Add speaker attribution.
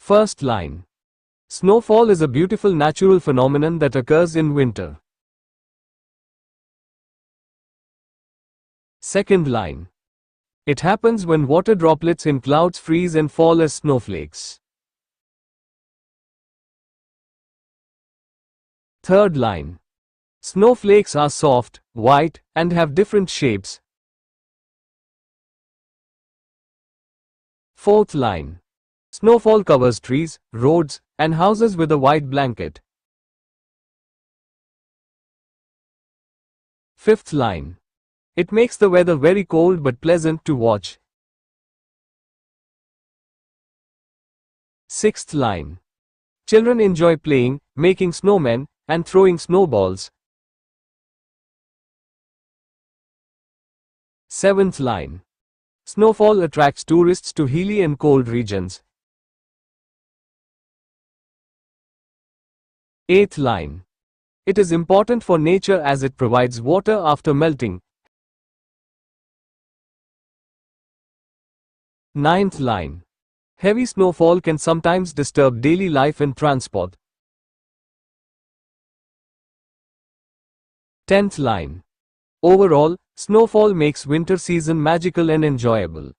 Speaker 1: First line. Snowfall is a beautiful natural phenomenon that occurs in winter. Second line. It happens when water droplets in clouds freeze and fall as snowflakes. Third line. Snowflakes are soft, white, and have different shapes. Fourth line. Snowfall covers trees, roads, and houses with a white blanket. Fifth line. It makes the weather very cold but pleasant to watch. Sixth line. Children enjoy playing, making snowmen, and throwing snowballs. Seventh line. Snowfall attracts tourists to hilly and cold regions. Eighth line. It is important for nature as it provides water after melting. Ninth line. Heavy snowfall can sometimes disturb daily life and transport. 10th line. Overall, snowfall makes winter season magical and enjoyable.